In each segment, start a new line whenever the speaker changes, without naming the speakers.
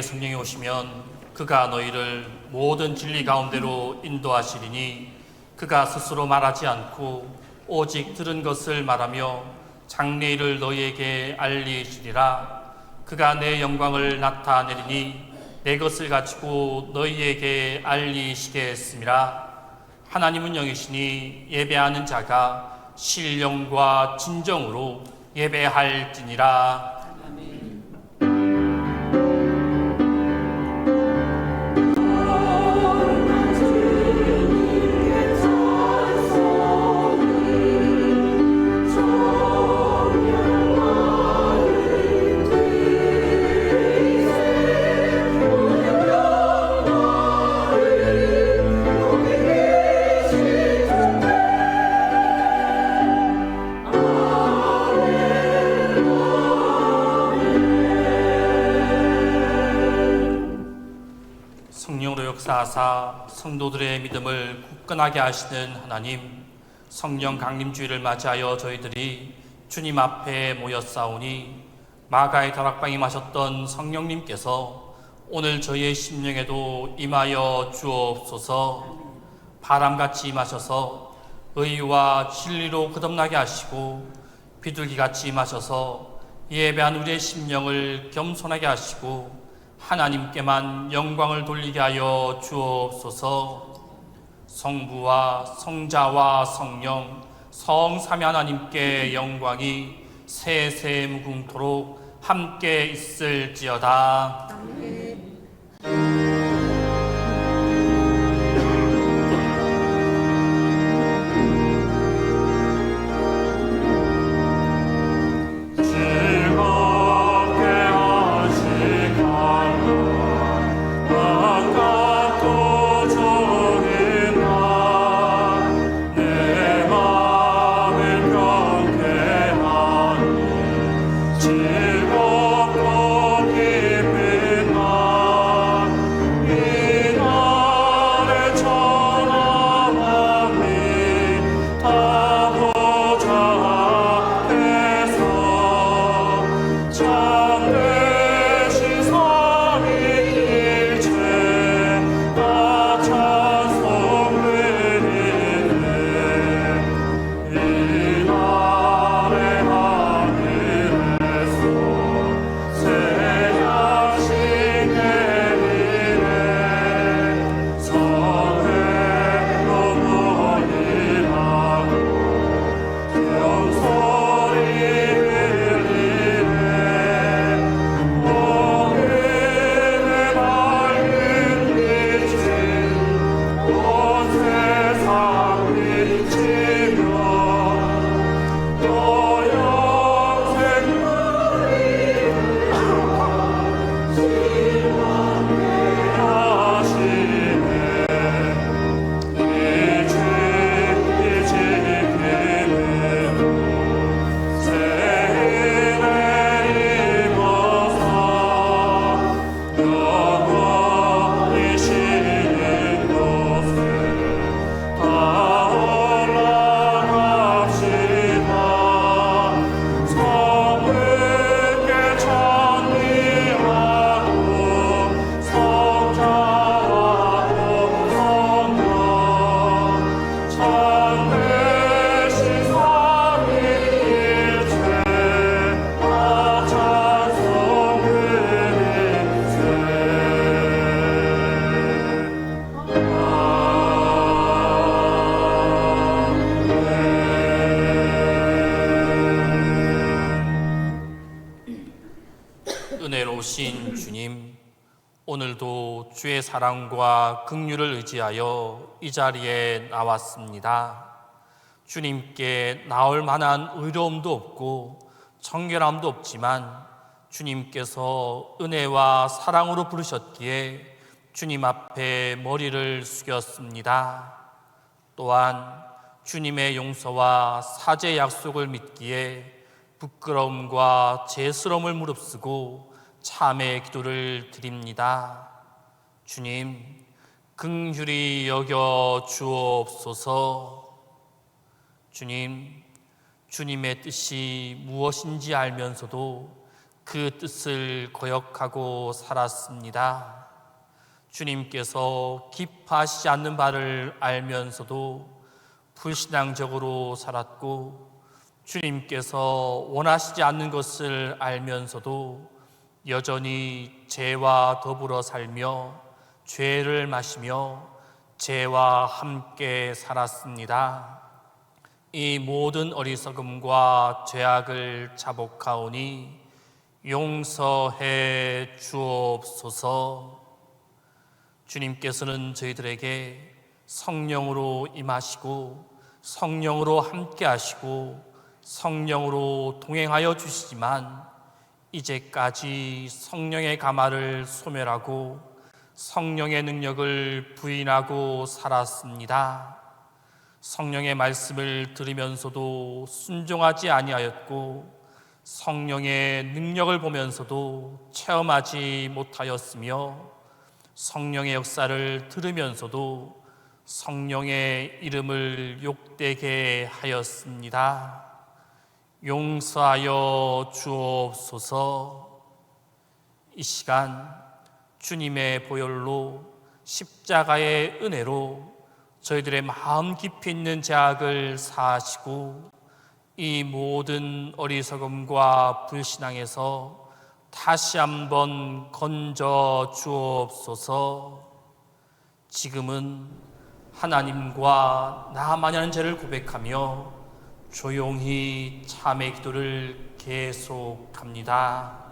성령이 오시면 그가 너희를 모든 진리 가운데로 인도하시리니 그가 스스로 말하지 않고 오직 들은 것을 말하며 장래일을 너희에게 알리시리라. 그가 내 영광을 나타내리니 내 것을 가지고 너희에게 알리시겠습니다. 하나님은 영이시니 예배하는 자가 신령과 진정으로 예배할지니라. 성령으로 역사하사 성도들의 믿음을 굳건하게 하시는 하나님, 성령 강림주의를 맞이하여 저희들이 주님 앞에 모였사오니 마가의 다락방에 마셨던 성령님께서 오늘 저희의 심령에도 임하여 주옵소서. 바람같이 임하셔서 의와 진리로 거듭나게 하시고 비둘기같이 임하셔서 예배한 우리의 심령을 겸손하게 하시고 하나님께만 영광을 돌리게 하여 주옵소서. 성부와 성자와 성령 성삼위 하나님께 영광이 세세 무궁토록 함께 있을지어다. 은혜로우신 주님, 오늘도 주의 사랑과 긍휼을 의지하여 이 자리에 나왔습니다. 주님께 나올 만한 의로움도 없고 청결함도 없지만 주님께서 은혜와 사랑으로 부르셨기에 주님 앞에 머리를 숙였습니다. 또한 주님의 용서와 사죄 약속을 믿기에 부끄러움과 죄스러움을 무릅쓰고 참의 기도를 드립니다. 주님, 긍휼히 여겨 주옵소서. 주님, 주님의 뜻이 무엇인지 알면서도 그 뜻을 거역하고 살았습니다. 주님께서 기뻐하시지 않는 바를 알면서도 불신앙적으로 살았고, 주님께서 원하시지 않는 것을 알면서도 여전히 죄와 더불어 살며 죄를 마시며 죄와 함께 살았습니다. 이 모든 어리석음과 죄악을 자복하오니 용서해 주옵소서. 주님께서는 저희들에게 성령으로 임하시고 성령으로 함께 하시고 성령으로 동행하여 주시지만, 이제까지 성령의 가마를 소멸하고 성령의 능력을 부인하고 살았습니다. 성령의 말씀을 들으면서도 순종하지 아니하였고, 성령의 능력을 보면서도 체험하지 못하였으며, 성령의 역사를 들으면서도 성령의 이름을 욕되게 하였습니다. 용서하여 주옵소서. 이 시간 주님의 보혈로, 십자가의 은혜로 저희들의 마음 깊이 있는 죄악을 사하시고 이 모든 어리석음과 불신앙에서 다시 한번 건져 주옵소서. 지금은 하나님과 나만이 하는 죄를 고백하며 조용히 참의 기도를 계속합니다.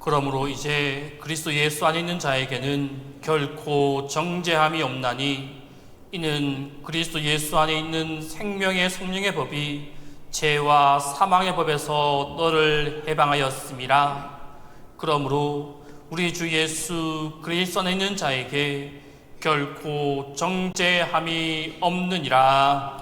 그러므로 이제 그리스도 예수 안에 있는 자에게는 결코 정죄함이 없나니, 이는 그리스도 예수 안에 있는 생명의 성령의 법이 죄와 사망의 법에서 너를 해방하였음이라. 그러므로 우리 주 예수 그리스도 안에 있는 자에게 결코 정죄함이 없느니라.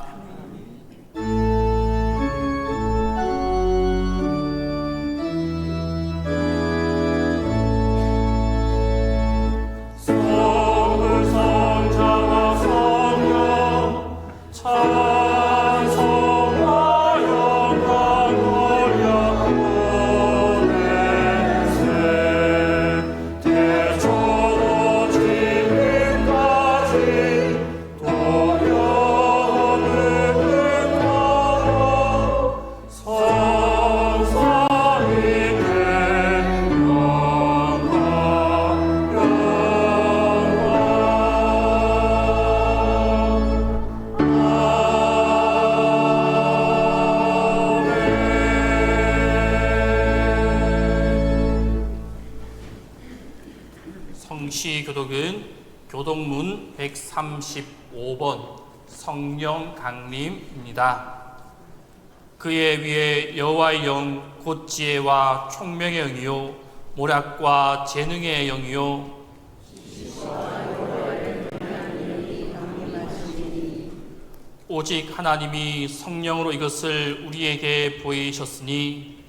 성시교독은 교독문 135번 성령 강림입니다. 그의 위에 여호와의 영 곧 지혜와 총명의 영이요 모략과 재능의 영이요 오직 하나님이 성령으로 이것을 우리에게 보이셨으니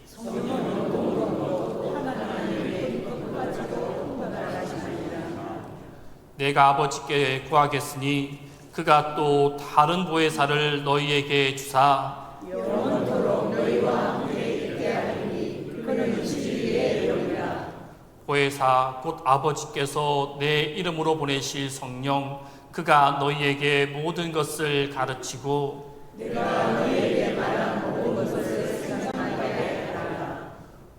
내가 아버지께 구하겠으니 그가 또 다른 보혜사를 너희에게 주사
영원토록 너희와 함께 있게 하리니 그는 진리의 영이라.
보혜사 곧 아버지께서 내 이름으로 보내실 성령 그가 너희에게 모든 것을 가르치고
내가 너희에게 말한 모든 것을 생각하게 하라.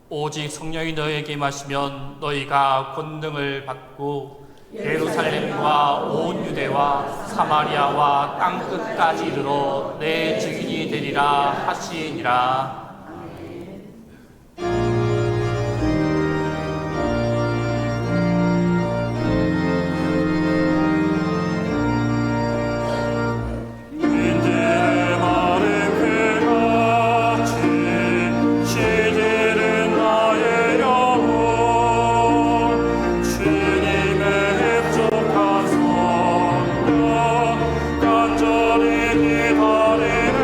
오직 성령이 너희에게 마시면 너희가 권능을 받고 예루살렘과 온 유대와 사마리아와 땅 끝까지 이르러 내 증인이 되리라 하시니라.
간절히 기다리네.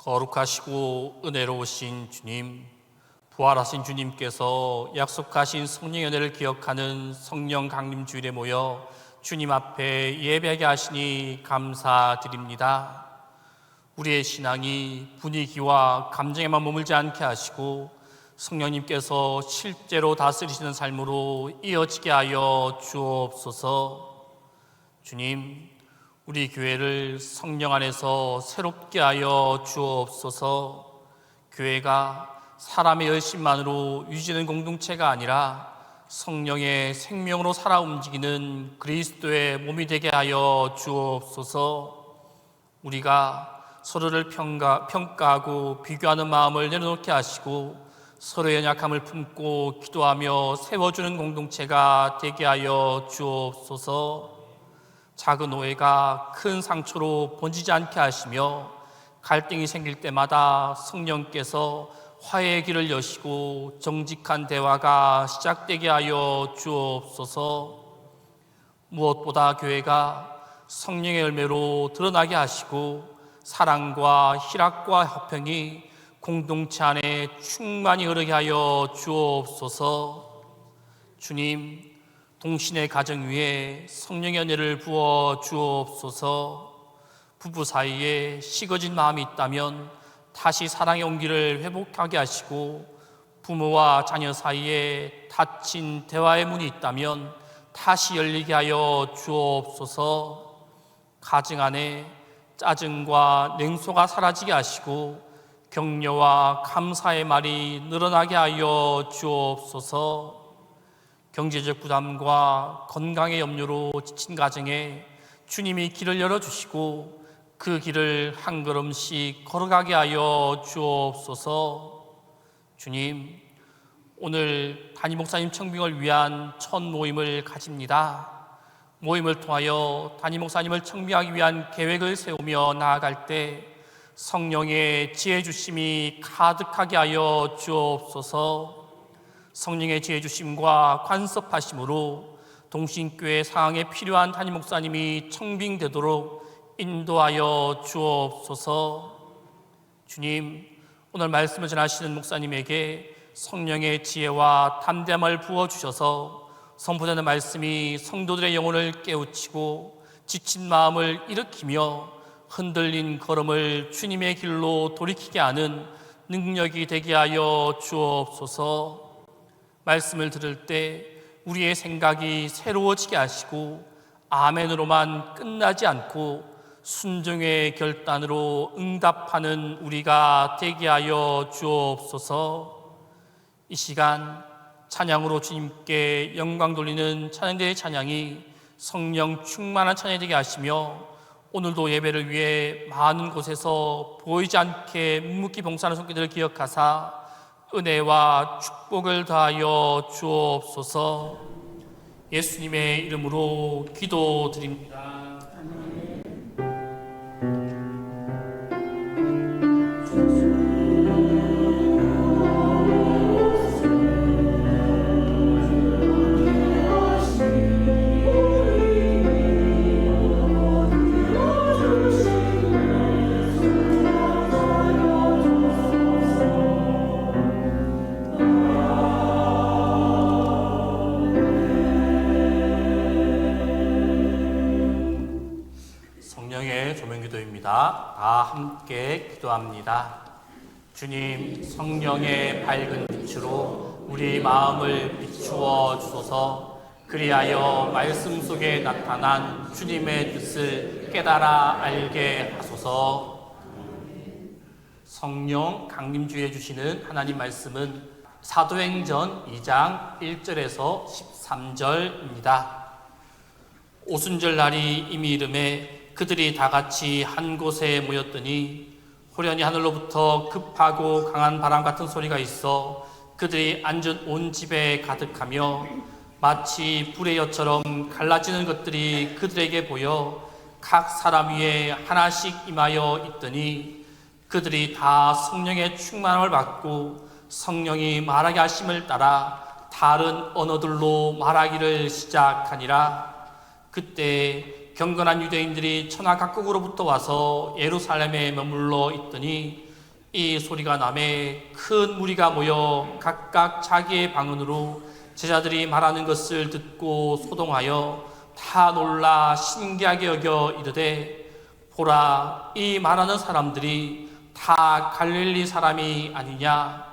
거룩하시고 은혜로우신 주님, 부활하신 주님께서 약속하신 성령 연회를 기억하는 성령 강림 주일에 모여 주님 앞에 예배하게 하시니 감사드립니다. 우리의 신앙이 분위기와 감정에만 머물지 않게 하시고 성령님께서 실제로 다스리시는 삶으로 이어지게 하여 주옵소서. 주님, 우리 교회를 성령 안에서 새롭게 하여 주옵소서. 교회가 사람의 열심만으로 유지되는 공동체가 아니라 성령의 생명으로 살아 움직이는 그리스도의 몸이 되게 하여 주옵소서. 우리가 서로를 평가하고 비교하는 마음을 내려놓게 하시고 서로의 연약함을 품고 기도하며 세워주는 공동체가 되게 하여 주옵소서. 작은 오해가 큰 상처로 번지지 않게 하시며 갈등이 생길 때마다 성령께서 화해의 길을 여시고 정직한 대화가 시작되게 하여 주옵소서. 무엇보다 교회가 성령의 열매로 드러나게 하시고 사랑과 희락과 화평이 공동체 안에 충만히 흐르게 하여 주옵소서. 주님, 동신의 가정 위에 성령의 은혜를 부어 주옵소서. 부부 사이에 식어진 마음이 있다면 다시 사랑의 온기를 회복하게 하시고, 부모와 자녀 사이에 닫힌 대화의 문이 있다면 다시 열리게 하여 주옵소서. 가정 안에 짜증과 냉소가 사라지게 하시고 격려와 감사의 말이 늘어나게 하여 주옵소서. 경제적 부담과 건강의 염려로 지친 가정에 주님이 길을 열어주시고 그 길을 한 걸음씩 걸어가게 하여 주옵소서. 주님, 오늘 담임 목사님 청빙을 위한 첫 모임을 가집니다. 모임을 통하여 담임 목사님을 청빙하기 위한 계획을 세우며 나아갈 때 성령의 지혜 주심이 가득하게 하여 주옵소서. 성령의 지혜 주심과 간섭하심으로 동신교회 상황에 필요한 담임 목사님이 청빙되도록 인도하여 주옵소서. 주님, 오늘 말씀을 전하시는 목사님에게 성령의 지혜와 담대함을 부어주셔서 선포되는 말씀이 성도들의 영혼을 깨우치고 지친 마음을 일으키며 흔들린 걸음을 주님의 길로 돌이키게 하는 능력이 되게 하여 주옵소서. 말씀을 들을 때 우리의 생각이 새로워지게 하시고 아멘으로만 끝나지 않고 순종의 결단으로 응답하는 우리가 되게 하여 주옵소서. 이 시간 찬양으로 주님께 영광 돌리는 찬양대의 찬양이 성령 충만한 찬양이 되게 하시며 오늘도 예배를 위해 많은 곳에서 보이지 않게 묵묵히 봉사하는 손길들을 기억하사 은혜와 축복을 더하여 주옵소서. 예수님의 이름으로 기도드립니다. 다 함께 기도합니다. 주님, 성령의 밝은 빛으로 우리 마음을 비추어 주소서. 그리하여 말씀 속에 나타난 주님의 뜻을 깨달아 알게 하소서. 성령 강림주에 주시는 하나님 말씀은 사도행전 2장 1절에서 13절입니다. 오순절 날이 이미 이름에 그들이 다 같이 한 곳에 모였더니 호련히 하늘로부터 급하고 강한 바람 같은 소리가 있어 그들이 앉은 온 집에 가득하며 마치 불의 엿처럼 갈라지는 것들이 그들에게 보여 각 사람 위에 하나씩 임하여 있더니 그들이 다 성령의 충만함을 받고 성령이 말하게 하심을 따라 다른 언어들로 말하기를 시작하니라. 그때 경건한 유대인들이 천하 각국으로부터 와서 예루살렘에 머물러 있더니 이 소리가 남에 큰 무리가 모여 각각 자기의 방언으로 제자들이 말하는 것을 듣고 소동하여 다 놀라 신기하게 여겨 이르되, 보라, 이 말하는 사람들이 다 갈릴리 사람이 아니냐?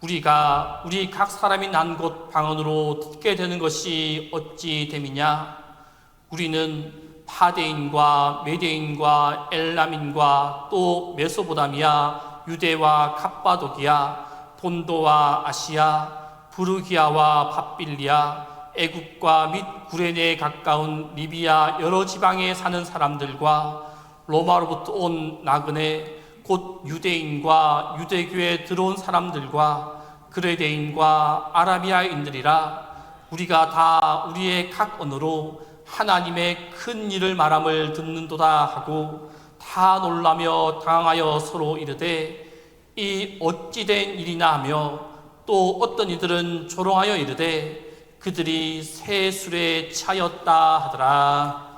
우리가 우리 각 사람이 난 곳 방언으로 듣게 되는 것이 어찌 됨이냐? 우리는 파데인과 메데인과 엘람인과 또 메소보다미아, 유대와 갑바도기아, 본도와 아시아, 부르기아와 팝빌리아, 애국과 및 구레네에 가까운 리비아 여러 지방에 사는 사람들과 로마로부터 온 나그네 곧 유대인과 유대교에 들어온 사람들과 그레데인과 아라비아인들이라, 우리가 다 우리의 각 언어로 하나님의 큰 일을 말함을 듣는도다 하고 다 놀라며 당황하여 서로 이르되, 이 어찌된 일이나 하며, 또 어떤 이들은 조롱하여 이르되 그들이 새 술에 차였다 하더라.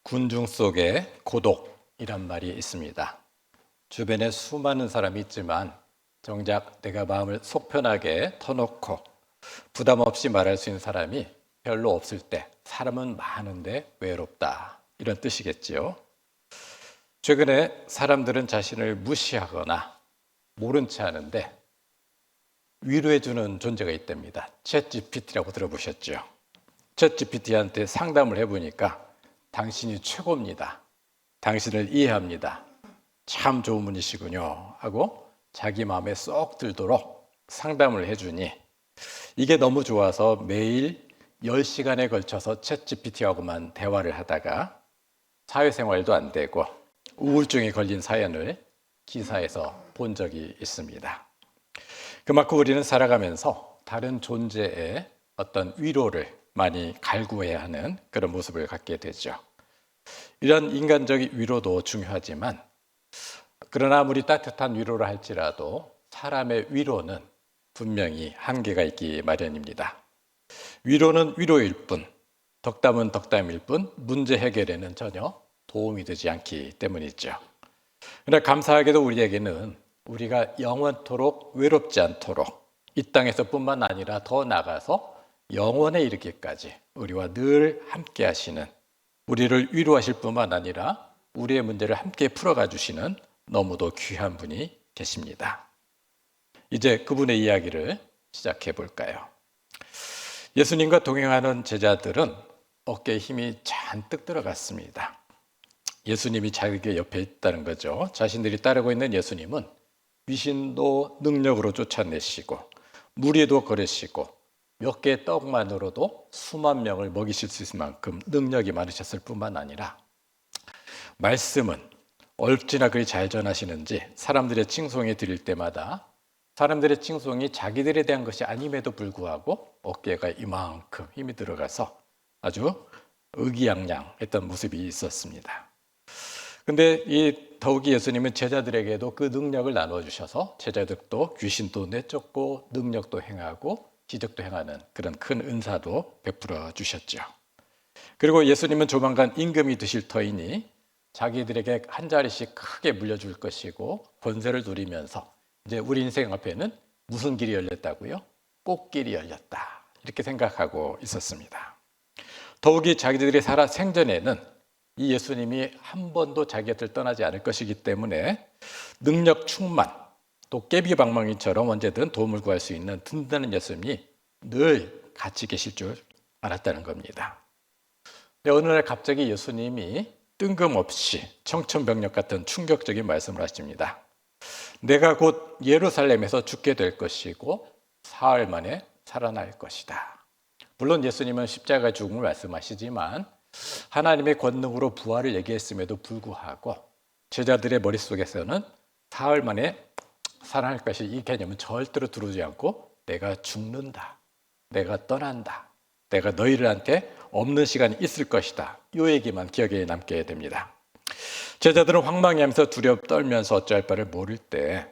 군중 속에 고독이란 말이 있습니다. 주변에 수많은 사람이 있지만 정작 내가 마음을 속 편하게 터놓고 부담 없이 말할 수 있는 사람이 별로 없을 때 사람은 많은데 외롭다, 이런 뜻이겠지요. 최근에 사람들은 자신을 무시하거나 모른 체 하는데 위로해주는 존재가 있답니다. 챗GPT라고 들어보셨죠? 챗GPT한테 상담을 해보니까 당신이 최고입니다. 당신을 이해합니다. 참 좋은 분이시군요 하고 자기 마음에 쏙 들도록 상담을 해주니 이게 너무 좋아서 매일 10시간에 걸쳐서 챗GPT하고만 대화를 하다가 사회생활도 안 되고 우울증에 걸린 사연을 기사에서 본 적이 있습니다. 그만큼 우리는 살아가면서 다른 존재의 어떤 위로를 많이 갈구해야 하는 그런 모습을 갖게 되죠. 이런 인간적인 위로도 중요하지만 그러나 아무리 따뜻한 위로를 할지라도 사람의 위로는 분명히 한계가 있기 마련입니다. 위로는 위로일 뿐, 덕담은 덕담일 뿐 문제 해결에는 전혀 도움이 되지 않기 때문이죠. 그러나 감사하게도 우리에게는 우리가 영원토록 외롭지 않도록 이 땅에서뿐만 아니라 더 나아가서 영원에 이르기까지 우리와 늘 함께 하시는, 우리를 위로하실 뿐만 아니라 우리의 문제를 함께 풀어가 주시는 너무도 귀한 분이 계십니다. 이제 그분의 이야기를 시작해 볼까요? 예수님과 동행하는 제자들은 어깨에 힘이 잔뜩 들어갔습니다. 예수님이 자기 옆에 있다는 거죠. 자신들이 따르고 있는 예수님은 귀신도 능력으로 쫓아내시고 무리도 거르시고 몇 개의 떡만으로도 수만 명을 먹이실 수 있을 만큼 능력이 많으셨을 뿐만 아니라 말씀은 얼마나 그리 잘 전하시는지 사람들의 칭송에 드릴 때마다 사람들의 칭송이 자기들에 대한 것이 아님에도 불구하고 어깨가 이만큼 힘이 들어가서 아주 의기양양했던 모습이 있었습니다. 근데 이 더욱이 예수님은 제자들에게도 그 능력을 나누어 주셔서 제자들도 귀신도 내쫓고 능력도 행하고 기적도 행하는 그런 큰 은사도 베풀어 주셨죠. 그리고 예수님은 조만간 임금이 되실 터이니 자기들에게 한 자리씩 크게 물려줄 것이고 권세를 누리면서 이제 우리 인생 앞에는 무슨 길이 열렸다고요? 꽃길이 열렸다, 이렇게 생각하고 있었습니다. 더욱이 자기들이 살아 생전에는 이 예수님이 한 번도 자기 곁을 떠나지 않을 것이기 때문에 능력 충만, 도깨비방망이처럼 언제든 도움을 구할 수 있는 든든한 예수님이 늘 같이 계실 줄 알았다는 겁니다. 근데 어느 날 갑자기 예수님이 뜬금없이 청천벽력 같은 충격적인 말씀을 하십니다. 내가 곧 예루살렘에서 죽게 될 것이고 사흘 만에 살아날 것이다. 물론 예수님은 십자가 죽음을 말씀하시지만 하나님의 권능으로 부활을 얘기했음에도 불구하고 제자들의 머릿속에서는 사흘 만에 살아날 것이, 이 개념은 절대로 들어오지 않고 내가 죽는다, 내가 떠난다, 내가 너희들한테 없는 시간이 있을 것이다, 이 얘기만 기억에 남게 됩니다. 제자들은 황망해하면서 두렵 떨면서 어찌할 바를 모를 때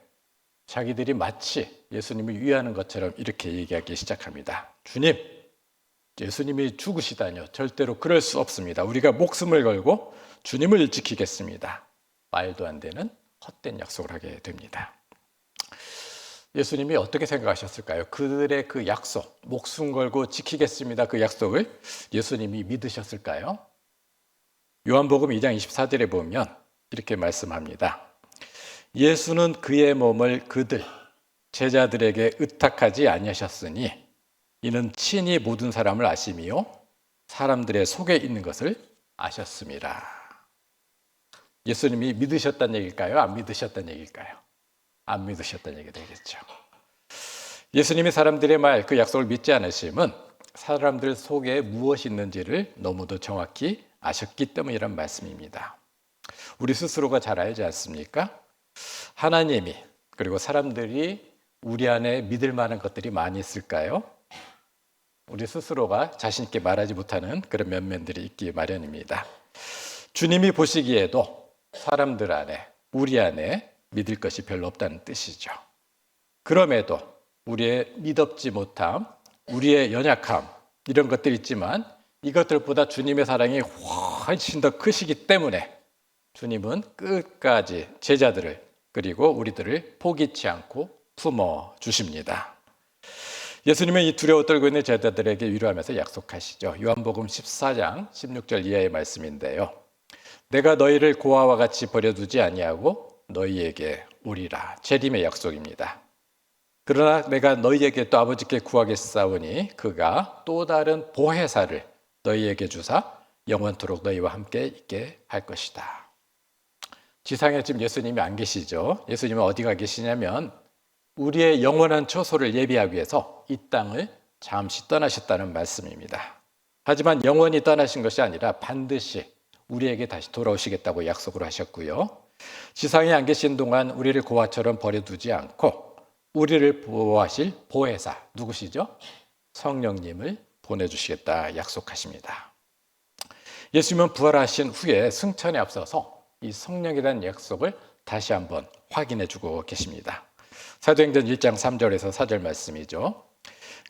자기들이 마치 예수님을 위하는 것처럼 이렇게 얘기하기 시작합니다. 주님, 예수님이 죽으시다뇨. 절대로 그럴 수 없습니다. 우리가 목숨을 걸고 주님을 지키겠습니다. 말도 안 되는 헛된 약속을 하게 됩니다. 예수님이 어떻게 생각하셨을까요? 그들의 그 약속, 목숨 걸고 지키겠습니다, 그 약속을 예수님이 믿으셨을까요? 요한복음 2장 24절에 보면 이렇게 말씀합니다. 예수는 그의 몸을 그들, 제자들에게 의탁하지 아니하셨으니 이는 친히 모든 사람을 아심이요 사람들의 속에 있는 것을 아셨습니다. 예수님이 믿으셨다는 얘기일까요? 안 믿으셨다는 얘기일까요? 안 믿으셨다는 얘기가 되겠죠. 예수님이 사람들의 말, 그 약속을 믿지 않으심은 사람들 속에 무엇이 있는지를 너무도 정확히 아셨기 때문이란 말씀입니다. 우리 스스로가 잘 알지 않습니까? 하나님이, 그리고 사람들이 우리 안에 믿을 만한 것들이 많이 있을까요? 우리 스스로가 자신 있게 말하지 못하는 그런 면면들이 있기 마련입니다. 주님이 보시기에도 사람들 안에, 우리 안에 믿을 것이 별로 없다는 뜻이죠. 그럼에도 우리의 믿업지 못함, 우리의 연약함, 이런 것들이 있지만 이것들보다 주님의 사랑이 훨씬 더 크시기 때문에 주님은 끝까지 제자들을 그리고 우리들을 포기치 않고 품어 주십니다. 예수님은 이 두려워 떨고 있는 제자들에게 위로하면서 약속하시죠. 요한복음 14장 16절 이하의 말씀인데요. 내가 너희를 고아와 같이 버려두지 아니하고 너희에게 오리라. 재림의 약속입니다. 그러나 내가 너희에게 또 아버지께 구하겠사오니 그가 또 다른 보혜사를 너희에게 주사 영원토록 너희와 함께 있게 할 것이다. 지상에 지금 예수님이 안 계시죠. 예수님은 어디가 계시냐면 우리의 영원한 처소를 예비하기 위해서 이 땅을 잠시 떠나셨다는 말씀입니다. 하지만 영원히 떠나신 것이 아니라 반드시 우리에게 다시 돌아오시겠다고 약속을 하셨고요. 지상에 안 계신 동안 우리를 고아처럼 버려두지 않고 우리를 보호하실 보혜사, 누구시죠? 성령님을 보내주시겠다 약속하십니다. 예수님은 부활하신 후에 승천에 앞서서 이 성령에 대한 약속을 다시 한번 확인해 주고 계십니다. 사도행전 1장 3절에서 4절 말씀이죠.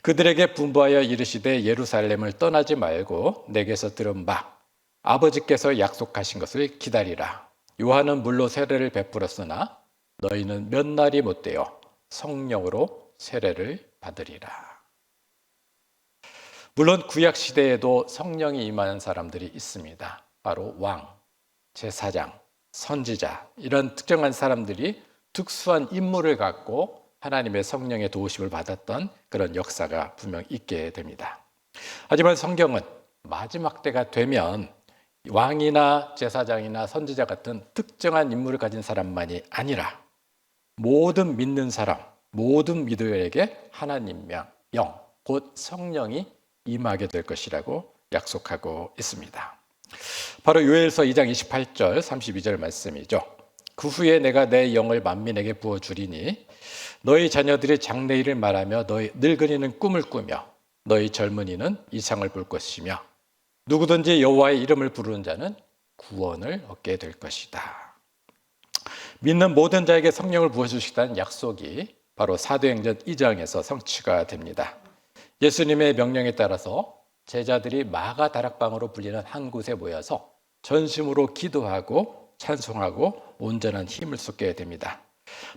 그들에게 분부하여 이르시되 예루살렘을 떠나지 말고 내게서 들은 바 아버지께서 약속하신 것을 기다리라. 요한은 물로 세례를 베풀었으나 너희는 몇 날이 못되어 성령으로 세례를 받으리라. 물론 구약 시대에도 성령이 임하는 사람들이 있습니다. 바로 왕, 제사장, 선지자 이런 특정한 사람들이 특수한 임무를 갖고 하나님의 성령의 도우심을 받았던 그런 역사가 분명 있게 됩니다. 하지만 성경은 마지막 때가 되면 왕이나 제사장이나 선지자 같은 특정한 임무를 가진 사람만이 아니라 모든 믿는 사람, 모든 믿음에게 하나님 영, 곧 성령이 임하게 될 것이라고 약속하고 있습니다. 바로 요엘서 2장 28절 32절 말씀이죠. 그 후에 내가 내 영을 만민에게 부어주리니 너희 자녀들이 장래일을 말하며 너희 늙은이는 꿈을 꾸며 너희 젊은이는 이상을 볼 것이며 누구든지 여호와의 이름을 부르는 자는 구원을 얻게 될 것이다. 믿는 모든 자에게 성령을 부어주시다는 약속이 바로 사도행전 2장에서 성취가 됩니다. 예수님의 명령에 따라서 제자들이 마가 다락방으로 불리는 한 곳에 모여서 전심으로 기도하고 찬송하고 온전한 힘을 쏟게 됩니다.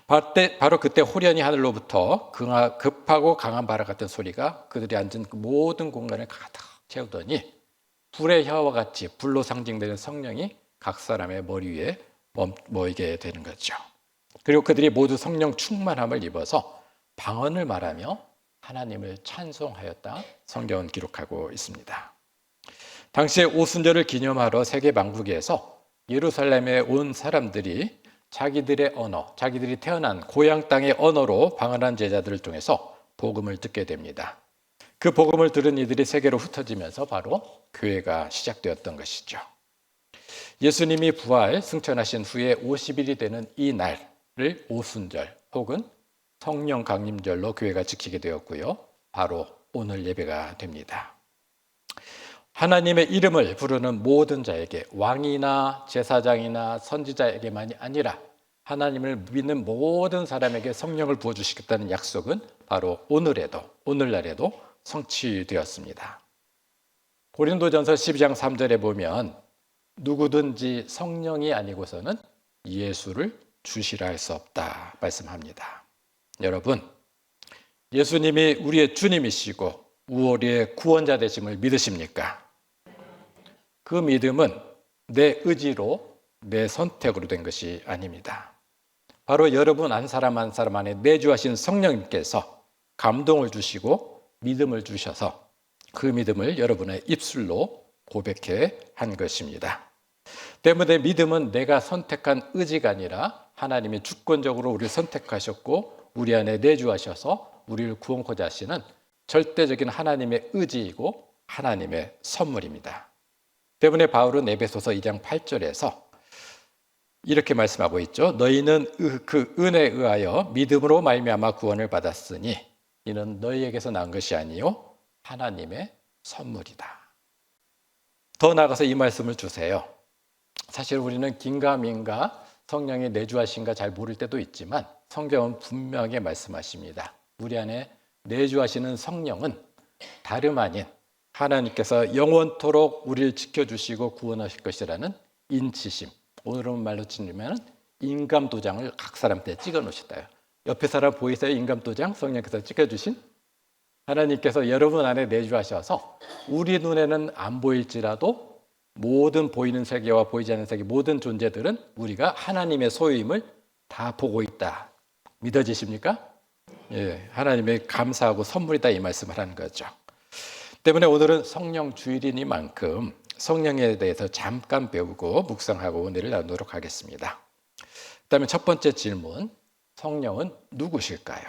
바로 그때 호련히 하늘로부터 급하고 강한 바람 같은 소리가 그들이 앉은 그 모든 공간을 가득 채우더니 불의 혀와 같이 불로 상징되는 성령이 각 사람의 머리 위에 모이게 되는 거죠. 그리고 그들이 모두 성령 충만함을 입어서 방언을 말하며 하나님을 찬송하였다 성경은 기록하고 있습니다. 당시에 오순절을 기념하러 세계 만국에서 예루살렘에 온 사람들이 자기들의 언어, 자기들이 태어난 고향 땅의 언어로 방언한 제자들을 통해서 복음을 듣게 됩니다. 그 복음을 들은 이들이 세계로 흩어지면서 바로 교회가 시작되었던 것이죠. 예수님이 부활, 승천하신 후에 50일이 되는 이 날을 오순절 혹은 성령 강림절로 교회가 지키게 되었고요. 바로 오늘 예배가 됩니다. 하나님의 이름을 부르는 모든 자에게 왕이나 제사장이나 선지자에게만이 아니라 하나님을 믿는 모든 사람에게 성령을 부어주시겠다는 약속은 바로 오늘날에도 성취되었습니다. 고린도전서 12장 3절에 보면 누구든지 성령이 아니고서는 예수를 주시라 할 수 없다 말씀합니다. 여러분, 예수님이 우리의 주님이시고 우리의 구원자 되심을 믿으십니까? 그 믿음은 내 의지로 내 선택으로 된 것이 아닙니다. 바로 여러분 한 사람 한 사람 안에 내주하신 성령님께서 감동을 주시고 믿음을 주셔서 그 믿음을 여러분의 입술로 고백해 한 것입니다. 때문에 믿음은 내가 선택한 의지가 아니라 하나님이 주권적으로 우리를 선택하셨고 우리 안에 내주하셔서 우리를 구원코자 하시는 절대적인 하나님의 의지이고 하나님의 선물입니다. 때문에 바울은 에베소서 2장 8절에서 이렇게 말씀하고 있죠. 너희는 그 은혜에 의하여 믿음으로 말미암아 구원을 받았으니 이는 너희에게서 난 것이 아니요 하나님의 선물이다. 더 나아가서 이 말씀을 주세요. 사실 우리는 긴가민가 성령이 내주하신가 잘 모를 때도 있지만 성경은 분명히 말씀하십니다. 우리 안에 내주하시는 성령은 다름 아닌 하나님께서 영원토록 우리를 지켜주시고 구원하실 것이라는 인치심. 오늘은 말로 치면 인감도장을 각 사람한테 찍어 놓으셨다요. 옆에 사람 보이세요? 인감도장 성령께서 찍어주신 하나님께서 여러분 안에 내주하셔서 우리 눈에는 안 보일지라도 모든 보이는 세계와 보이지 않는 세계 모든 존재들은 우리가 하나님의 소유임을 다 보고 있다. 믿어지십니까? 예, 하나님의 감사하고 선물이다 이 말씀을 하는 거죠. 때문에 오늘은 성령 주일이니만큼 성령에 대해서 잠깐 배우고 묵상하고 은혜를 나누도록 하겠습니다. 그다음에 첫 번째 질문, 성령은 누구실까요?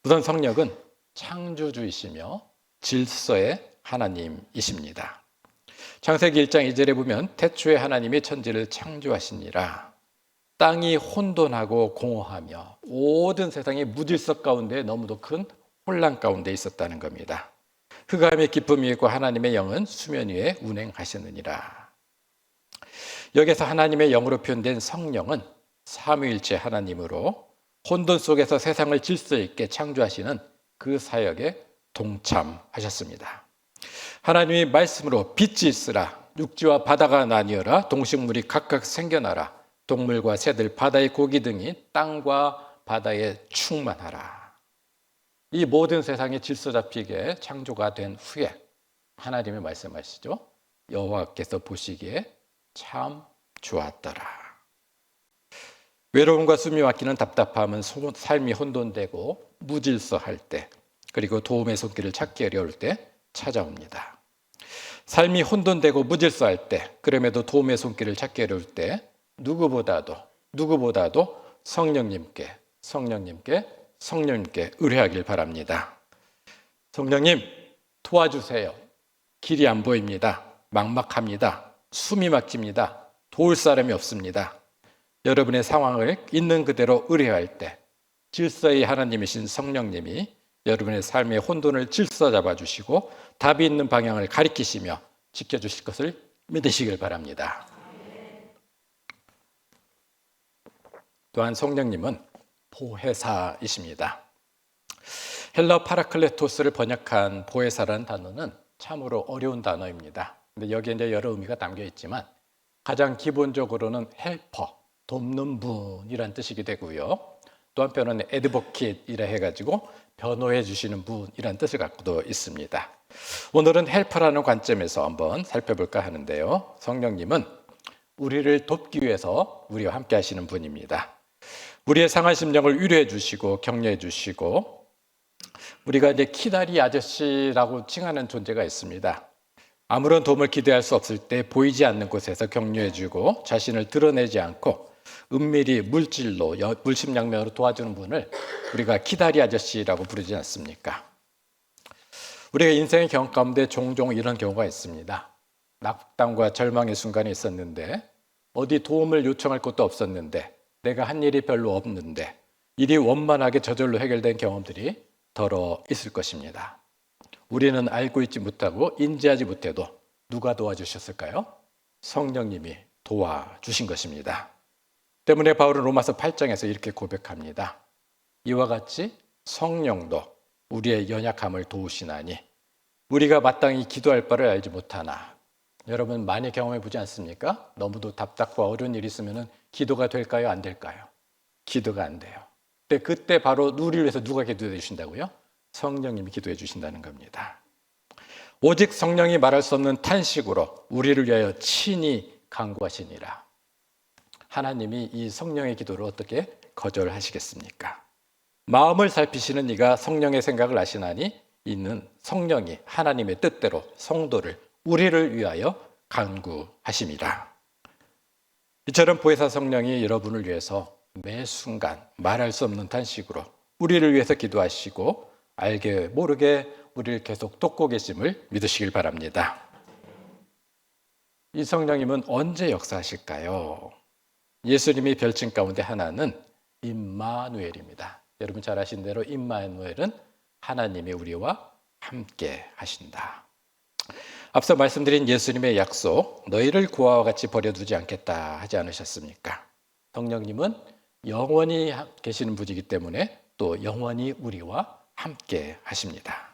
우선 성령은 창조주이시며 질서의 하나님이십니다. 창세기 1장 2절에 보면 태초에 하나님이 천지를 창조하시니라. 땅이 혼돈하고 공허하며 모든 세상이 무질서 가운데 너무도 큰 혼란 가운데 있었다는 겁니다. 흑암의 깊음이 있고 하나님의 영은 수면 위에 운행하시느니라. 여기서 하나님의 영으로 표현된 성령은 삼위일체 하나님으로 혼돈 속에서 세상을 질서 있게 창조하시는 그 사역에 동참하셨습니다. 하나님이 말씀으로 빛이 있으라, 육지와 바다가 나뉘어라, 동식물이 각각 생겨나라, 동물과 새들, 바다의 고기 등이 땅과 바다에 충만하라. 이 모든 세상이 질서 잡히게 창조가 된 후에 하나님이 말씀하시죠. 여호와께서 보시기에 참 좋았더라. 외로움과 숨이 막히는 답답함은 삶이 혼돈되고 무질서할 때, 그리고 도움의 손길을 찾기 어려울 때 찾아옵니다. 삶이 혼돈되고 무질서할 때, 그럼에도 도움의 손길을 찾기 어려울 때 누구보다도 성령님께 의뢰하길 바랍니다. 성령님 도와주세요. 길이 안 보입니다. 막막합니다. 숨이 막힙니다. 도울 사람이 없습니다. 여러분의 상황을 있는 그대로 의뢰할 때 질서의 하나님이신 성령님이 여러분의 삶의 혼돈을 질서 잡아주시고 답이 있는 방향을 가리키시며 지켜주실 것을 믿으시길 바랍니다. 또한 성령님은 보혜사이십니다. 헬라 파라클레토스를 번역한 보혜사라는 단어는 참으로 어려운 단어입니다. 근데 여기에 이제 여러 의미가 담겨 있지만 가장 기본적으로는 헬퍼, 돕는 분이란 뜻이게 되고요. 또 한편은 애드보킷이라 해가지고 변호해 주시는 분이란 뜻을 갖고도 있습니다. 오늘은 헬퍼라는 관점에서 한번 살펴볼까 하는데요. 성령님은 우리를 돕기 위해서 우리와 함께 하시는 분입니다. 우리의 상한 심령을 위로해 주시고 격려해 주시고, 우리가 이제 키다리 아저씨라고 칭하는 존재가 있습니다. 아무런 도움을 기대할 수 없을 때 보이지 않는 곳에서 격려해 주고 자신을 드러내지 않고 은밀히 물질로 물심양면으로 도와주는 분을 우리가 키다리 아저씨라고 부르지 않습니까? 우리가 인생의 경험 가운데 종종 이런 경우가 있습니다. 낙담과 절망의 순간이 있었는데 어디 도움을 요청할 것도 없었는데 내가 한 일이 별로 없는데 일이 원만하게 저절로 해결된 경험들이 더러 있을 것입니다. 우리는 알고 있지 못하고 인지하지 못해도 누가 도와주셨을까요? 성령님이 도와주신 것입니다. 때문에 바울은 로마서 8장에서 이렇게 고백합니다. 이와 같이 성령도 우리의 연약함을 도우시나니 우리가 마땅히 기도할 바를 알지 못하나. 여러분 많이 경험해 보지 않습니까? 너무도 답답과 어려운 일이 있으면 기도가 될까요? 안 될까요? 기도가 안 돼요. 근데 그때 바로 우리를 위해서 누가 기도해 주신다고요? 성령님이 기도해 주신다는 겁니다. 오직 성령이 말할 수 없는 탄식으로 우리를 위하여 친히 간구하시니라. 하나님이 이 성령의 기도를 어떻게 거절하시겠습니까? 마음을 살피시는 이가 성령의 생각을 아시나니 이는 성령이 하나님의 뜻대로 성도를 우리를 위하여 간구하심이라. 이처럼 보혜사 성령이 여러분을 위해서 매 순간 말할 수 없는 탄식으로 우리를 위해서 기도하시고 알게 모르게 우리를 계속 돕고 계심을 믿으시길 바랍니다. 이 성령님은 언제 역사하실까요? 예수님이 별칭 가운데 하나는 임마누엘입니다. 여러분 잘 아시는 대로 임마누엘은 하나님이 우리와 함께 하신다. 앞서 말씀드린 예수님의 약속, 너희를 고아와 같이 버려두지 않겠다 하지 않으셨습니까? 성령님은 영원히 계시는 분이기 때문에 또 영원히 우리와 함께 하십니다.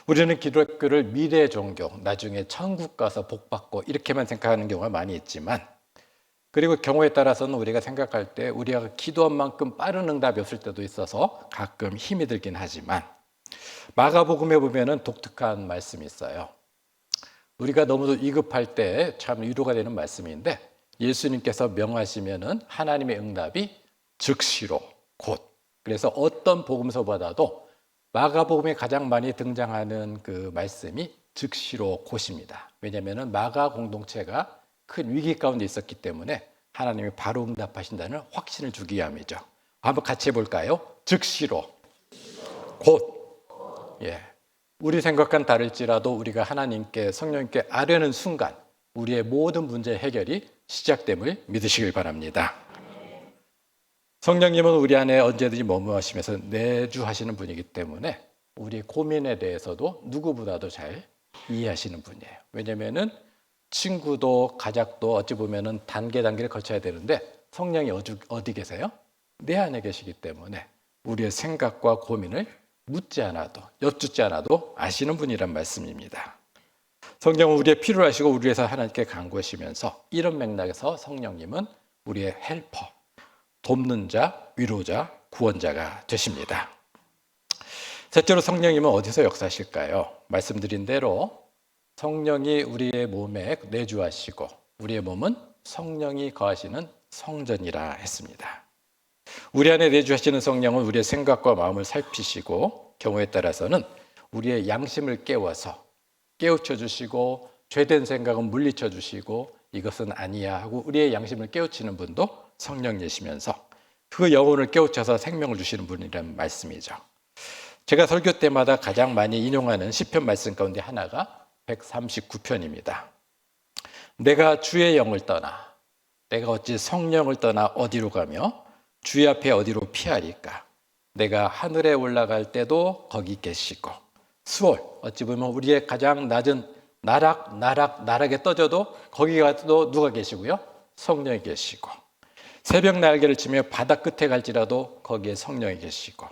우리는 기독교를 미래 종교, 나중에 천국 가서 복 받고 이렇게만 생각하는 경우가 많이 있지만, 그리고 경우에 따라서는 우리가 생각할 때 우리가 기도한 만큼 빠른 응답이 없을 때도 있어서 가끔 힘이 들긴 하지만, 마가복음에 보면은 독특한 말씀이 있어요. 우리가 너무 위급할 때 참 위로가 되는 말씀인데, 예수님께서 명하시면은 하나님의 응답이 즉시로 곧. 그래서 어떤 복음서보다도 마가복음에 가장 많이 등장하는 그 말씀이 즉시로 곧입니다. 왜냐하면 마가 공동체가 큰 위기 가운데 있었기 때문에 하나님이 바로 응답하신다는 확신을 주기 위함이죠. 한번 같이 해볼까요? 즉시로 곧. 예. 우리 생각과는 다를지라도 우리가 하나님께, 성령님께 아뢰는 순간 우리의 모든 문제 해결이 시작됨을 믿으시길 바랍니다. 성령님은 우리 안에 언제든지 머무르시면서 내주하시는 분이기 때문에 우리의 고민에 대해서도 누구보다도 잘 이해하시는 분이에요. 왜냐하면 친구도 가족도 어찌 보면 단계를 거쳐야 되는데, 성령이 어디 계세요? 내 안에 계시기 때문에 우리의 생각과 고민을 묻지 않아도, 여쭙지 않아도 아시는 분이란 말씀입니다. 성령은 우리의 필요를 아시고 우리 위해서 하나님께 간구하시면서, 이런 맥락에서 성령님은 우리의 헬퍼, 돕는 자, 위로자, 구원자가 되십니다. 셋째로 성령님은 어디서 역사하실까요? 말씀드린 대로 성령이 우리의 몸에 내주하시고 우리의 몸은 성령이 거하시는 성전이라 했습니다. 우리 안에 내주하시는 성령은 우리의 생각과 마음을 살피시고 경우에 따라서는 우리의 양심을 깨워서 깨우쳐 주시고, 죄된 생각은 물리쳐 주시고 이것은 아니야 하고 우리의 양심을 깨우치는 분도 성령이시면서 그 영혼을 깨우쳐서 생명을 주시는 분이라는 말씀이죠. 제가 설교 때마다 가장 많이 인용하는 시편 말씀 가운데 하나가 139편입니다. 내가 주의 영을 떠나, 내가 어찌 성령을 떠나 어디로 가며 주의 앞에 어디로 피하리까? 내가 하늘에 올라갈 때도 거기 계시고, 수월, 어찌 보면 우리의 가장 낮은 나락에 떠져도 거기 가도 누가 계시고요? 성령이 계시고, 새벽 날개를 치며 바다 끝에 갈지라도 거기에 성령이 계시고,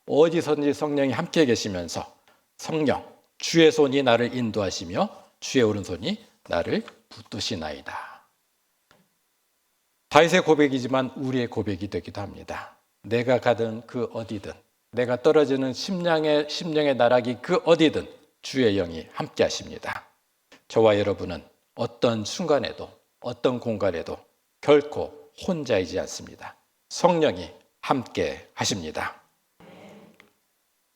어디서든지 성령이 함께 계시면서 성령, 주의 손이 나를 인도하시며 주의 오른손이 나를 붙드시나이다. 다윗의 고백이지만 우리의 고백이 되기도 합니다. 내가 가든 그 어디든, 내가 떨어지는 심령의 나락이 그 어디든 주의 영이 함께 하십니다. 저와 여러분은 어떤 순간에도 어떤 공간에도 결코 혼자이지 않습니다. 성령이 함께 하십니다.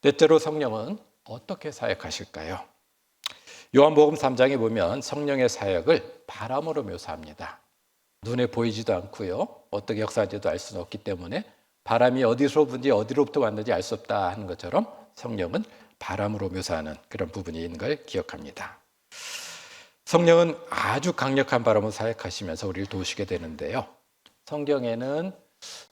넷째로 성령은 어떻게 사역하실까요? 요한복음 3장에 보면 성령의 사역을 바람으로 묘사합니다. 눈에 보이지도 않고요, 어떻게 역사하는지도 알 수는 없기 때문에 바람이 어디로부터 왔는지 알 수 없다 하는 것처럼 성령은 바람으로 묘사하는 그런 부분이 있는 걸 기억합니다. 성령은 아주 강력한 바람으로 사역하시면서 우리를 도우시게 되는데요. 성경에는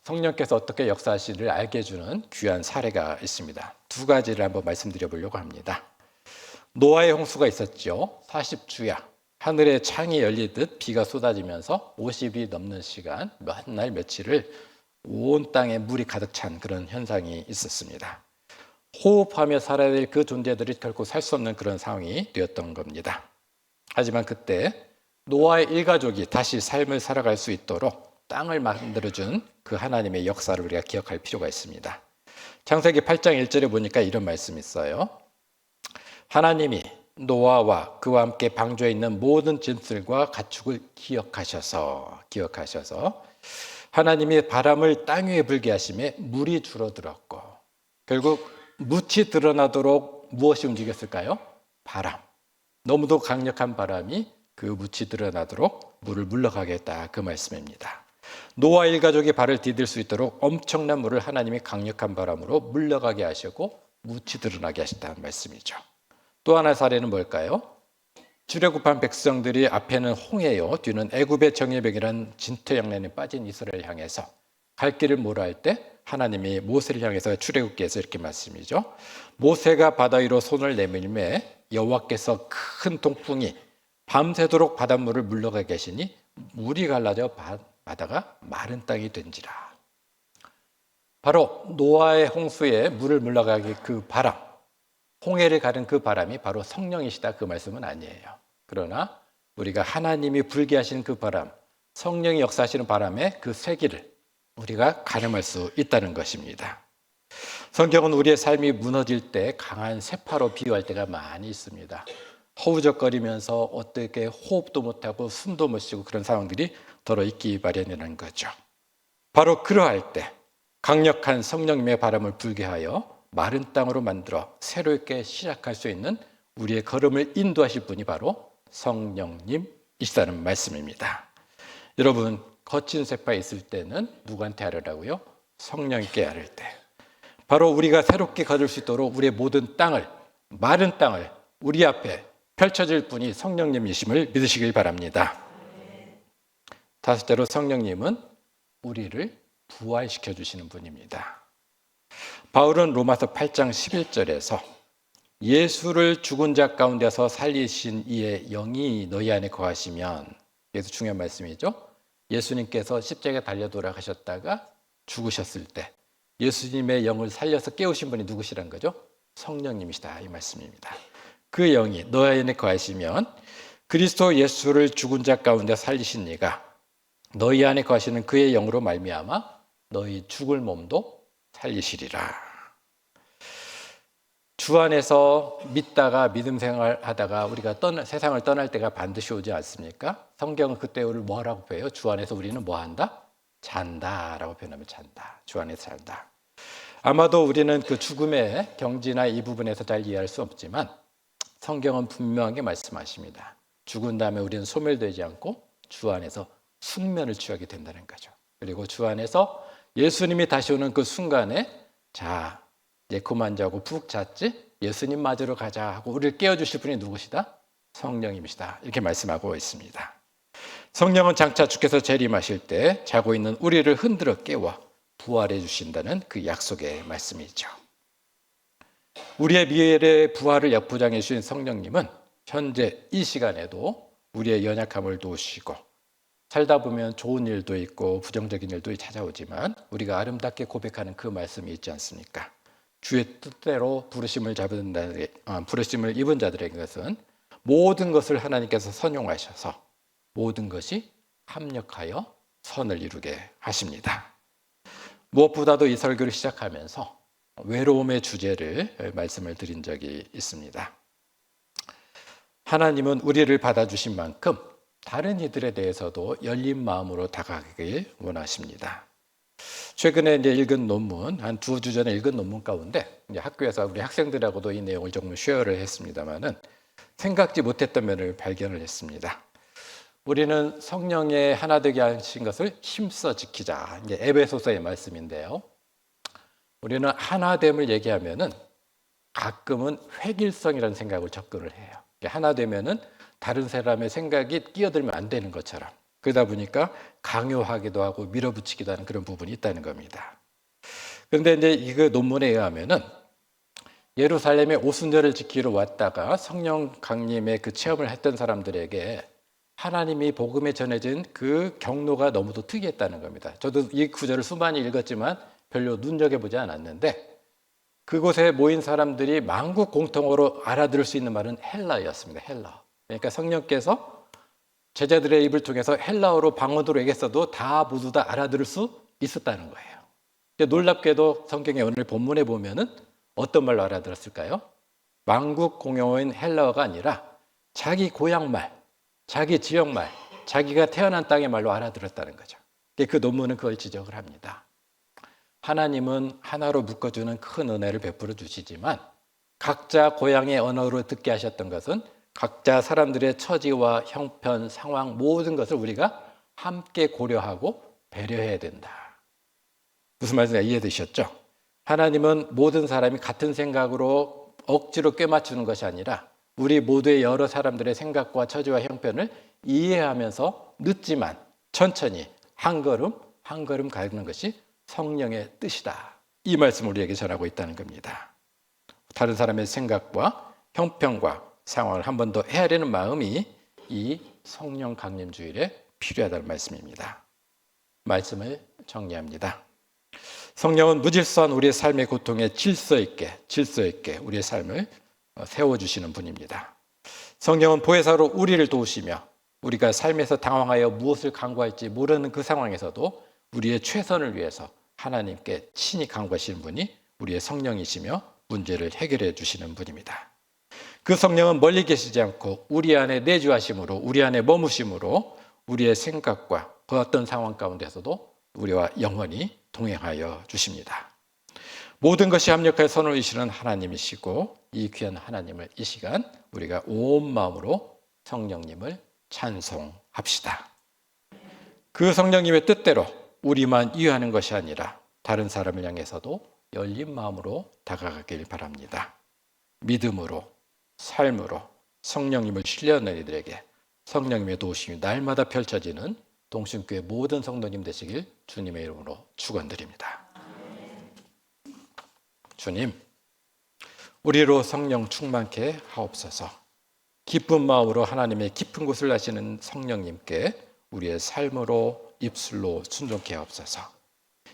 성령께서 어떻게 역사하시를 알게 해주는 귀한 사례가 있습니다. 두 가지를 한번 말씀드려 보려고 합니다. 노아의 홍수가 있었죠. 40주야. 하늘에 창이 열리듯 비가 쏟아지면서 50이 넘는 시간, 몇 날 며칠을 온 땅에 물이 가득 찬 그런 현상이 있었습니다. 호흡하며 살아야 될 그 존재들이 결코 살 수 없는 그런 상황이 되었던 겁니다. 하지만 그때 노아의 일가족이 다시 삶을 살아갈 수 있도록 땅을 만들어준 그 하나님의 역사를 우리가 기억할 필요가 있습니다. 창세기 8장 1절에 보니까 이런 말씀이 있어요. 하나님이 노아와 그와 함께 방주에 있는 모든 짐승과 가축을 기억하셔서 하나님이 바람을 땅 위에 불게 하심에 물이 줄어들었고, 결국 묻이 드러나도록 무엇이 움직였을까요? 바람. 너무도 강력한 바람이 그 묻이 드러나도록 물을 물러가게 했다, 그 말씀입니다. 노아 일가족이 발을 디딜 수 있도록 엄청난 물을 하나님이 강력한 바람으로 물러가게 하시고 묻이 드러나게 하셨다는 말씀이죠. 또 하나의 사례는 뭘까요? 출애굽한 백성들이 앞에는 홍해요, 뒤는 애굽의 정예병이라는 진퇴양난에 빠진 이스라엘을 향해서 갈 길을 모라 할 때 하나님이 모세를 향해서 출애굽기에서 이렇게 말씀이죠. 모세가 바다 위로 손을 내밀매 여호와께서 큰 동풍이 밤새도록 바닷물을 물러가게 하시니 물이 갈라져 바다가 마른 땅이 된지라. 바로 노아의 홍수에 물을 물러가게 그 바람, 홍해를 가른 그 바람이 바로 성령이시다, 그 말씀은 아니에요. 그러나 우리가 하나님이 불게 하시는 그 바람, 성령이 역사하시는 바람의 그 세기를 우리가 가늠할 수 있다는 것입니다. 성경은 우리의 삶이 무너질 때 강한 세파로 비유할 때가 많이 있습니다. 허우적거리면서 어떻게 호흡도 못하고 숨도 못 쉬고 그런 상황들이 더러 있기 마련이라는 거죠. 바로 그러할 때 강력한 성령님의 바람을 불게 하여 마른 땅으로 만들어 새롭게 시작할 수 있는 우리의 걸음을 인도하실 분이 바로 성령님이시다는 말씀입니다. 여러분, 거친 세파에 있을 때는 누구한테 아뢰라고요? 성령님께 아뢰 때. 바로 우리가 새롭게 걸을 수 있도록 우리의 모든 땅을, 마른 땅을 우리 앞에 펼쳐질 분이 성령님이심을 믿으시길 바랍니다. 다섯째로, 성령님은 우리를 부활시켜 주시는 분입니다. 바울은 로마서 8장 11절에서 예수를 죽은 자 가운데서 살리신 이의 영이 너희 안에 거하시면, 이게 중요한 말씀이죠. 예수님께서 십자가에 달려 돌아가셨다가 죽으셨을 때 예수님의 영을 살려서 깨우신 분이 누구시란 거죠? 성령님이시다, 이 말씀입니다. 그 영이 너희 안에 거하시면 그리스도 예수를 죽은 자 가운데 살리신 이가 너희 안에 거하시는 그의 영으로 말미암아 너희 죽을 몸도 살리시리라. 주 안에서 믿다가 믿음 생활하다가 우리가 세상을 떠날 때가 반드시 오지 않습니까? 성경은 그때 우리를 뭐라고 표현해요? 주 안에서 우리는 뭐한다? 잔다라고 표현하면 잔다. 주 안에서 잔다. 아마도 우리는 그 죽음의 경지나 이 부분에서 잘 이해할 수 없지만 성경은 분명하게 말씀하십니다. 죽은 다음에 우리는 소멸되지 않고 주 안에서 숙면을 취하게 된다는 거죠. 그리고 주 안에서 예수님이 다시 오는 그 순간에 자, 이제 그만 자고 푹 잤지? 예수님 맞으러 가자 하고 우리를 깨워주실 분이 누구시다? 성령님이시다. 이렇게 말씀하고 있습니다. 성령은 장차 주께서 재림하실 때 자고 있는 우리를 흔들어 깨워 부활해 주신다는 그 약속의 말씀이죠. 우리의 미래의 부활을 역부장해 주신 성령님은 현재 이 시간에도 우리의 연약함을 도우시고, 살다 보면 좋은 일도 있고 부정적인 일도 찾아오지만 우리가 아름답게 고백하는 그 말씀이 있지 않습니까? 주의 뜻대로 부르심을 입은 자들에게 것은 모든 것을 하나님께서 선용하셔서 모든 것이 합력하여 선을 이루게 하십니다. 무엇보다도 이 설교를 시작하면서 외로움의 주제를 말씀을 드린 적이 있습니다. 하나님은 우리를 받아주신 만큼 다른 이들에 대해서도 열린 마음으로 다가가길 원하십니다. 최근에 이제 읽은 논문, 한 2주 전에 읽은 논문 가운데 이제 학교에서 우리 학생들하고도 이 내용을 조금 쉐어를 했습니다만은 생각지 못했던 면을 발견을 했습니다. 우리는 성령의 하나 되게 하신 것을 힘써 지키자. 이제 에베소서의 말씀인데요. 우리는 하나됨을 얘기하면은 가끔은 획일성이라는 생각을 접근을 해요. 하나 되면은 다른 사람의 생각이 끼어들면 안 되는 것처럼, 그러다 보니까 강요하기도 하고 밀어붙이기도 하는 그런 부분이 있다는 겁니다. 그런데 이제 이 논문에 의하면은 예루살렘에 오순절을 지키러 왔다가 성령 강림의 그 체험을 했던 사람들에게 하나님이 복음에 전해진 그 경로가 너무도 특이했다는 겁니다. 저도 이 구절을 수많이 읽었지만 별로 눈여겨보지 않았는데, 그곳에 모인 사람들이 만국 공통어로 알아들을 수 있는 말은 헬라어였습니다. 헬라어. 그러니까 성령께서 제자들의 입을 통해서 헬라어로 방언으로 얘기했어도 다 모두 다 알아들을 수 있었다는 거예요. 놀랍게도 성경의 오늘 본문에 보면은 어떤 말로 알아들었을까요? 만국 공용어인 헬라어가 아니라 자기 고향말, 자기 지역말, 자기가 태어난 땅의 말로 알아들었다는 거죠. 그 논문은 그걸 지적을 합니다. 하나님은 하나로 묶어주는 큰 은혜를 베풀어 주시지만 각자 고향의 언어로 듣게 하셨던 것은 각자 사람들의 처지와 형편, 상황 모든 것을 우리가 함께 고려하고 배려해야 된다. 무슨 말인지 이해되셨죠? 하나님은 모든 사람이 같은 생각으로 억지로 꿰맞추는 것이 아니라 우리 모두의 여러 사람들의 생각과 처지와 형편을 이해하면서 늦지만 천천히 한 걸음 한 걸음 가는 것이 성령의 뜻이다. 이 말씀을 우리에게 전하고 있다는 겁니다. 다른 사람의 생각과 형편과 상황을 한 번 더 헤아리는 마음이 이 성령 강림 주일에 필요하다는 말씀입니다. 말씀을 정리합니다. 성령은 무질서한 우리의 삶의 고통에 질서 있게 우리의 삶을 세워주시는 분입니다. 성령은 보혜사로 우리를 도우시며 우리가 삶에서 당황하여 무엇을 간구할지 모르는 그 상황에서도 우리의 최선을 위해서 하나님께 친히 간구하시는 분이 우리의 성령이시며 문제를 해결해 주시는 분입니다. 그 성령은 멀리 계시지 않고 우리 안에 내주하심으로, 우리 안에 머무심으로 우리의 생각과 그 어떤 상황 가운데서도 우리와 영원히 동행하여 주십니다. 모든 것이 합력하여 선을 이루시는 하나님이시고 이 귀한 하나님을 이 시간 우리가 온 마음으로 성령님을 찬송합시다. 그 성령님의 뜻대로 우리만 이해하는 것이 아니라 다른 사람을 향해서도 열린 마음으로 다가가길 바랍니다. 믿음으로, 삶으로 성령님을 신뢰하는 이들에게 성령님의 도우심이 날마다 펼쳐지는 동신교회 모든 성도님 되시길 주님의 이름으로 축원드립니다. 주님, 우리로 성령 충만케 하옵소서. 기쁜 마음으로 하나님의 깊은 곳을 아시는 성령님께 우리의 삶으로 입술로 순종케 하옵소서.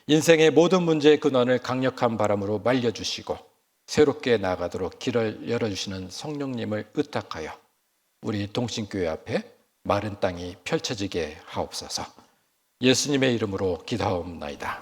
인생의 모든 문제의 근원을 강력한 바람으로 말려주시고 새롭게 나아가도록 길을 열어주시는 성령님을 의탁하여 우리 동신교회 앞에 마른 땅이 펼쳐지게 하옵소서. 예수님의 이름으로 기도하옵나이다.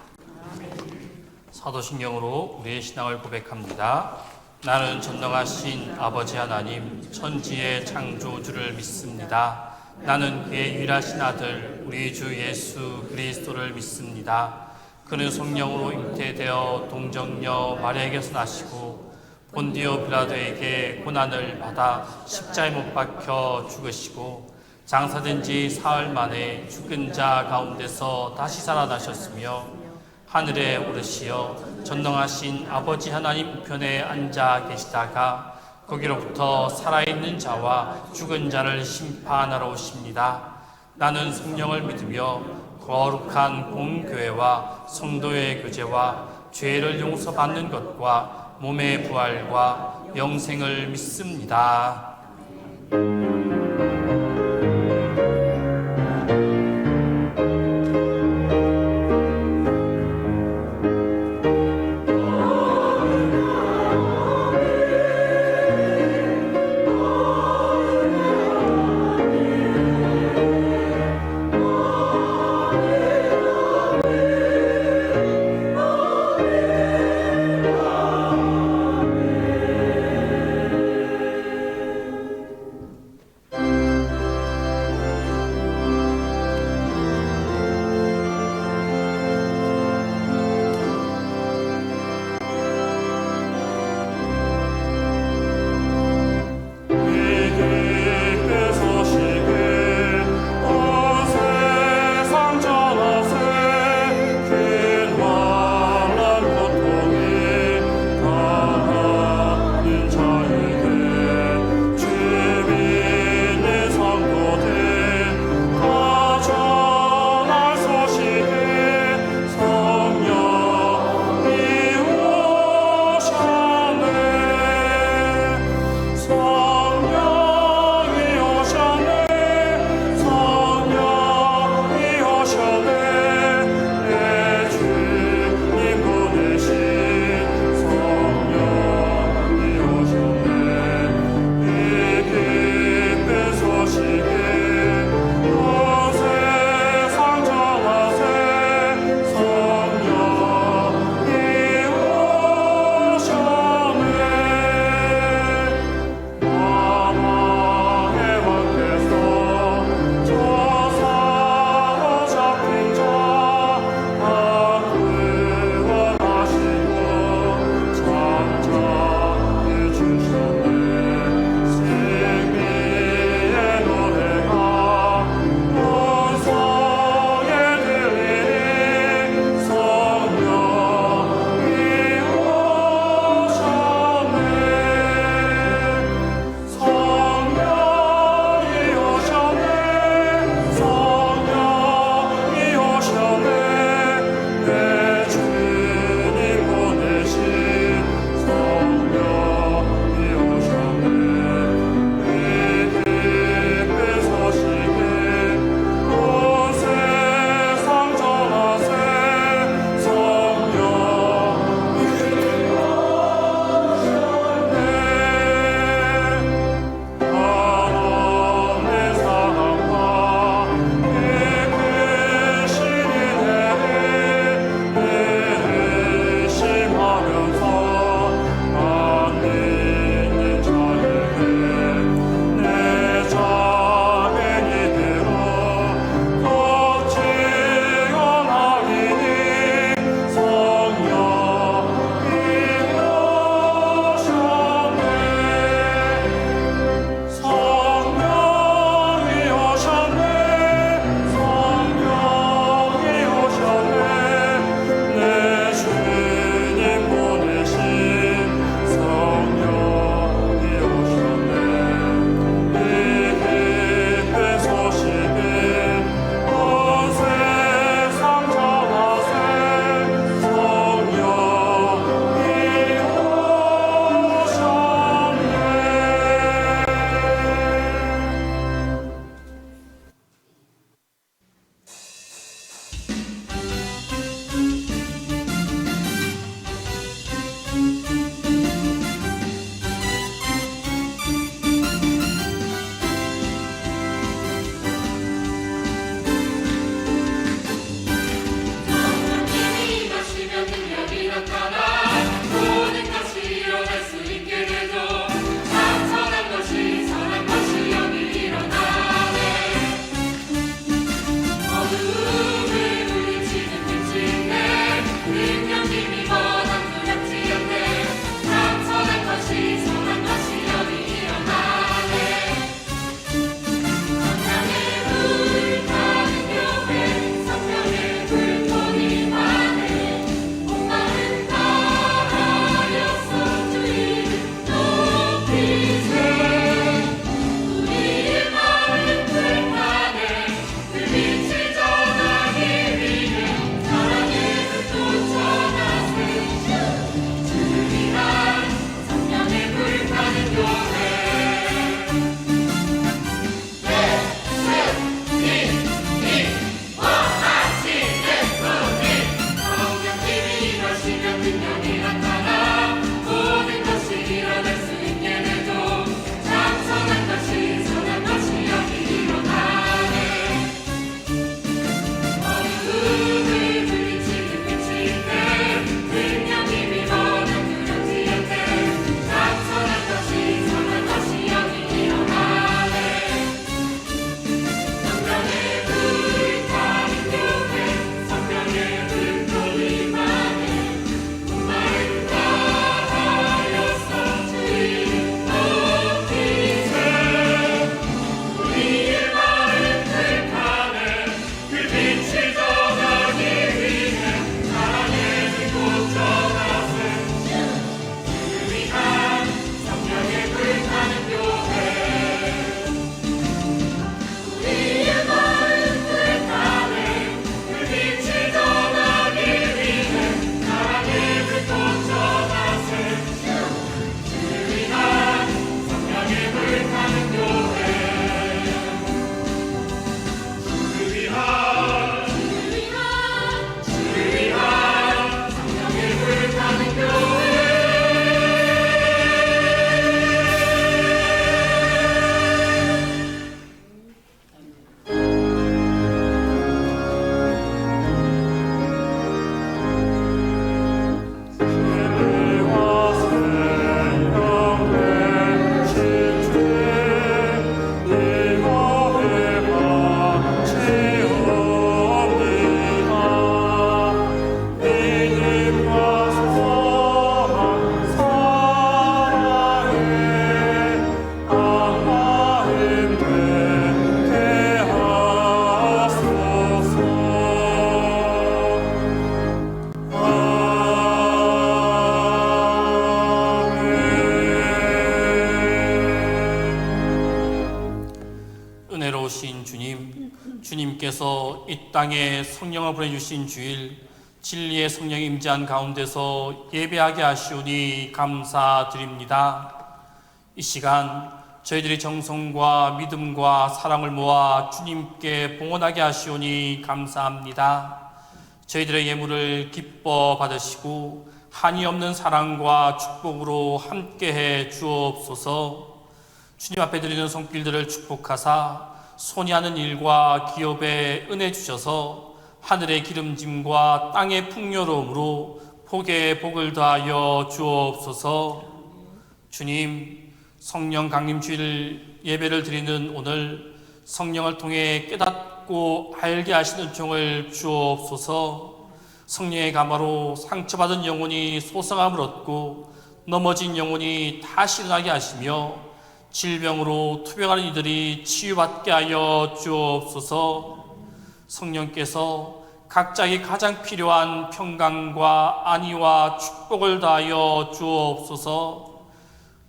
사도신경으로 우리의 신앙을 고백합니다. 나는 전능하신 아버지 하나님 천지의 창조주를 믿습니다. 나는 그의 유일하신 아들 우리 주 예수 그리스도를 믿습니다. 그는 성령으로 잉태되어 동정녀 마리아에게서 나시고 본디오 빌라도에게 고난을 받아 십자가에 못 박혀 죽으시고 장사된 지 사흘 만에 죽은 자 가운데서 다시 살아나셨으며 하늘에 오르시어 전능하신 아버지 하나님 우편에 앉아 계시다가 거기로부터 살아있는 자와 죽은 자를 심판하러 오십니다. 나는 성령을 믿으며 거룩한 공교회와 성도의 교제와 죄를 용서받는 것과 몸의 부활과 영생을 믿습니다. 주님께서 이 땅에 성령을 보내주신 주일 진리의 성령이 임재한 가운데서 예배하게 하시오니 감사드립니다. 이 시간 저희들이 정성과 믿음과 사랑을 모아 주님께 봉헌하게 하시오니 감사합니다. 저희들의 예물을 기뻐 받으시고 한이 없는 사랑과 축복으로 함께해 주옵소서. 주님 앞에 드리는 손길들을 축복하사 손이 하는 일과 기업에 은혜 주셔서 하늘의 기름짐과 땅의 풍요로움으로 복에 복을 더하여 주옵소서. 주님, 성령 강림 주일 예배를 드리는 오늘 성령을 통해 깨닫고 알게 하시는 종을 주옵소서. 성령의 감화로 상처받은 영혼이 소성함을 얻고 넘어진 영혼이 다시 일어나게 하시며 질병으로 투병하는 이들이 치유받게 하여 주옵소서. 성령께서 각자에게 가장 필요한 평강과 안위와 축복을 다하여 주옵소서.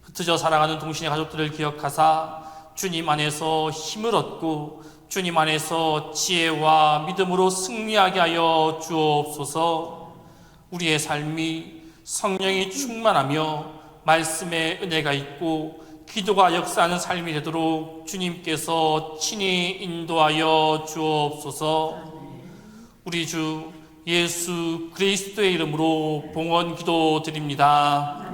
흩어져 살아가는 동신의 가족들을 기억하사 주님 안에서 힘을 얻고 주님 안에서 지혜와 믿음으로 승리하게 하여 주옵소서. 우리의 삶이 성령이 충만하며 말씀의 은혜가 있고 기도가 역사하는 삶이 되도록 주님께서 친히 인도하여 주옵소서. 우리 주 예수 그리스도의 이름으로 봉헌 기도 드립니다.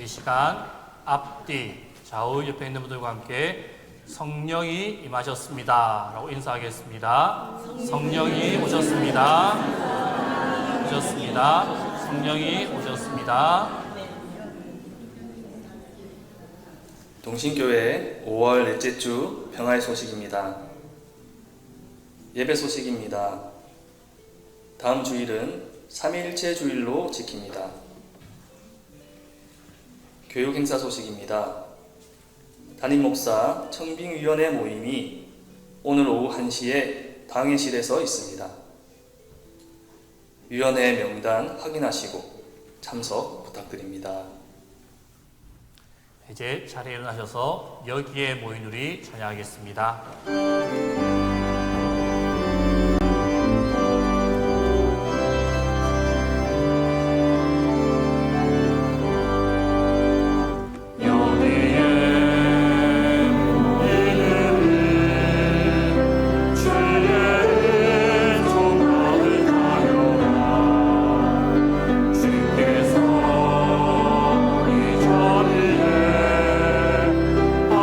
이 시간 앞뒤 좌우 옆에 있는 분들과 함께 성령이 임하셨습니다 라고 인사하겠습니다. 성령이 오셨습니다. 오셨습니다. 성령이 오셨습니다.
동신교회 5월 넷째 주 평화의 소식입니다. 예배 소식입니다. 다음 주일은 삼위일체 주일로 지킵니다. 교육 행사 소식입니다. 담임 목사 청빙위원회 모임이 오늘 오후 1시에 당회실에서 있습니다. 위원회 명단 확인하시고 참석 부탁드립니다.
이제 자리에 일어나셔서 여기에 모인 우리 찬양하겠습니다.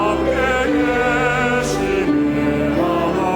함께 계시는 하나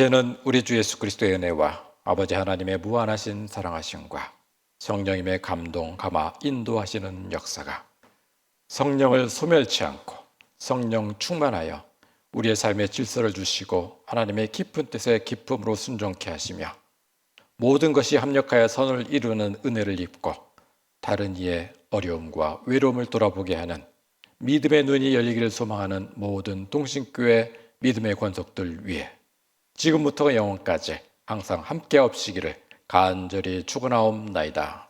이제는 우리 주 예수 그리스도의 은혜와 아버지 하나님의 무한하신 사랑하심과 성령님의 감동, 감화, 인도하시는 역사가 성령을 소멸치 않고 성령 충만하여 우리의 삶의 질서를 주시고 하나님의 깊은 뜻에 기쁨으로 순종케 하시며 모든 것이 합력하여 선을 이루는 은혜를 입고 다른 이의 어려움과 외로움을 돌아보게 하는 믿음의 눈이 열리기를 소망하는 모든 동신교회 믿음의 권속들 위해 지금부터 영원까지 항상 함께 없시기를 간절히 축원하옵나이다.